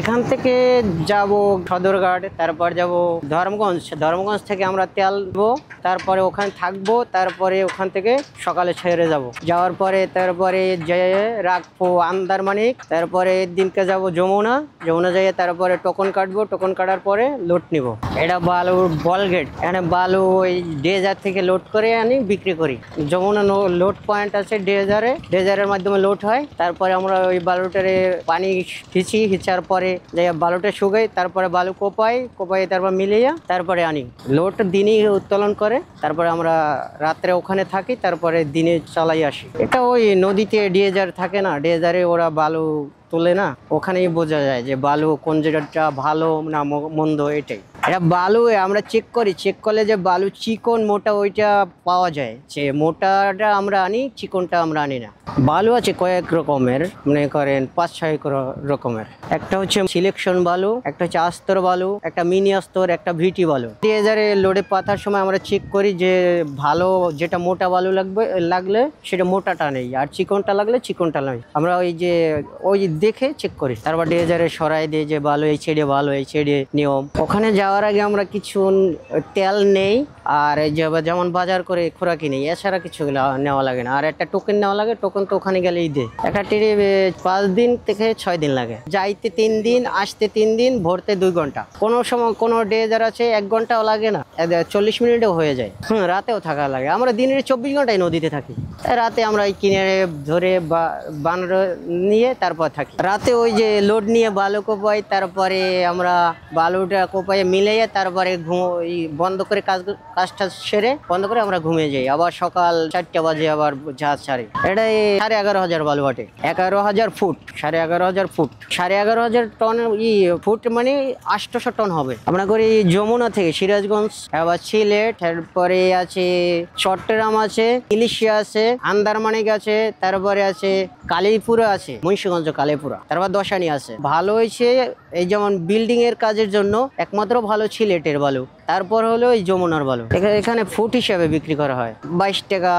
এখান থেকে যাব সদরঘাট, তারপর যাব ধর্মগঞ্জ। ধর্মগঞ্জ থেকে আমরা তেল দেবো, তারপরে ওখানে থাকবো, তারপরে ওখান থেকে সকালে ছেড়ে যাব। যাওয়ার পরে তারপরে যেয়ে রাখবো আন্দারমানিক, তারপরে দিনকে যাব যমুনা। যমুনা যেয়ে তারপরে টোকন কাটবো, টোকন কাটার পরে লোড নিব। এটা বালু বলগেট, এখানে বালু ওই ডেজার থেকে লোড করে আনি, বিক্রি করি। যমুনা লোড পয়েন্ট আছে ডেজারের মাধ্যমে লোড হয়। তারপরে আমরা ওই বালুটারে পানি হিচার পরে বালুটা শুকাই, তারপরে বালু কোপাই তারপর মিলিয়ে তারপরে আনি। লোড দিনই উত্তোলন করে, তারপরে আমরা রাত্রে ওখানে থাকি, তারপরে দিনে চালাই আসি। এটা ওই নদীতে ডেজার থাকে না, ডেজারে ওরা বালু তোলে না, ওখানেই বোঝা যায় যে বালু কোন জায়গাটা ভালো না মন্দ। এটাই এটা বালু আমরা চেক করি, চেক করলে যে বালু চিকন মোটা ওইটা পাওয়া যায়। যে মোটাটা আমরা আনি, চিকনটা আমরা আনি না। বালু আছে কয়েক রকমের, মনে করেন 5-6 রকমের। একটা হচ্ছে সিলেকশন বালু, একটা হচ্ছে আস্তর বালু, একটা মিনি আস্তর, একটা ভিটি বালু। ডেজারে লোডে পাতার সময় আমরা চেক করি যে ভালো যেটা মোটা বালু লাগলে সেটা মোটাটা নেই, আর চিকনটা লাগলে চিকনটা নেই। আমরা ওই দেখে চেক করি, তারপর ডেজারে সরাই দিয়ে যে বালু এই ছেড়ে ভালো, এই ছেড়ে নিয়ম। ওখানে যাওয়ার আগে আমরা কিছু তেল নেই, আর যেমন বাজার করে খোরাকি নেই, এছাড়া কিছু নেওয়া লাগে না। আর একটা টোকেন নেওয়া লাগে, টোকেন তো ওখানে গেলেই দে। একটা ট্রেনে 5 দিন থেকে 6 দিন লাগে, যাইতে 3 দিন, আসতে 3 দিন, ভরতে 2 ঘন্টা। কোনো সময় কোনো ডেজার আছে 1 ঘন্টাও লাগে না, 40 মিনিটেও হয়ে যায়। রাতেও থাকা লাগে। আমরা দিনের 24 ঘন্টায় নদীতে থাকি, রাতে আমরা ওই কিনে ধরে বানর নিয়ে তারপর থাকি। রাতে ওই যে লোড নিয়ে বালু কোপাই, তারপরে আমরা বালুটা কোপাই মিলিয়ে তারপরে বন্ধ করে কাজটা সেরে বন্ধ করে আমরা ঘুমিয়ে যাই। আবার সকাল 4টা বাজে আবার জাহাজ ছাড়ি। এটা 11,500 বালু বাটে, 11,000 ফুট, 11,500 ফুট, 11,500 টন ফুট মানে 800 টন হবে। আমরা করি যমুনা থেকে সিরাজগঞ্জ, আবার সিলেট, তারপরে আছে চট্টগ্রাম আছে, ইলিশিয়া আছে, আন্দারমানিক আছে, তারপরে আছে কালীপুরা আছে, মুন্সিগঞ্জ কালীপুরা, তারপর দশানি আছে। ভালো হয়েছে এই যেমন বিল্ডিং এর কাজের জন্য একমাত্র ভালো সিলেটের বালু, তারপর হলো এই যমুনার বালু। এখানে ফুট হিসাবে বিক্রি করা হয়, 22 টাকা,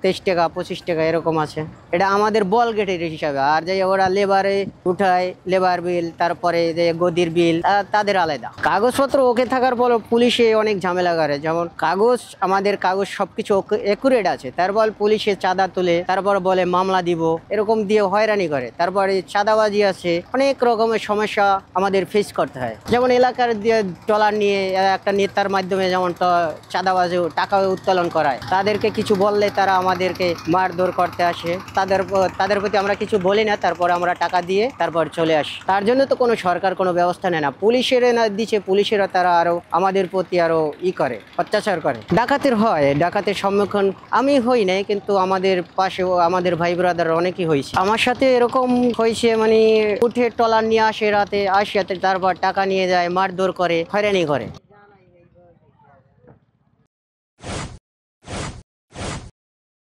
23 টাকা, 25 টাকা এরকম আছে। এটা আমাদের বল গেটের হিসাবে। আর যে ওরা লেবারে উঠায়, লেবার বিল, তারপরে যে গদির বিল, তাদের আলাদা। কাগজপত্র ওকে থাকার পর পুলিশে অনেক ঝামেলা করে, যেমন আমাদের কাগজ সবকিছু একুরেট আছে, তারপর পুলিশে চাঁদা তুলে, তারপর বলে মামলা দিব, এরকম দিয়ে হয়রানি করে। তারপরে চাঁদাবাজি আছে, অনেক রকমের সমস্যা আমাদের ফেস করতে হয়। যেমন এলাকার দিয়ে ট্রলার নিয়ে একটা নেতার মাধ্যমে যেমন চাঁদাবাজি টাকা উত্তোলন করায়, তাদেরকে কিছু বললে তারা আমাদেরকে মারধর করতে আসে। তাদের প্রতি আমরা কিছু বলি না, তারপর আমরা টাকা দিয়ে তারপর চলে আসি। তার জন্য তো কোনো সরকার কোনো ব্যবস্থা নেয় না। পুলিশেরা না দিচ্ছে, পুলিশেরা তারা আরো আমাদের প্রতি আরো করে, অত্যাচার করে। ডাকাতের হয়, ডাকাতের সম্মুখীন আমি হই নাই, কিন্তু আমাদের পাশেও আমাদের ভাই ব্রাদার অনেকেই হয়েছে। আমার সাথে এরকম হয়েছে, মানে উঠে ট্রলার নিয়ে আসে, রাতে আসে, তারপর টাকা নিয়ে যায়, মারধর করে, হয়রানি করে।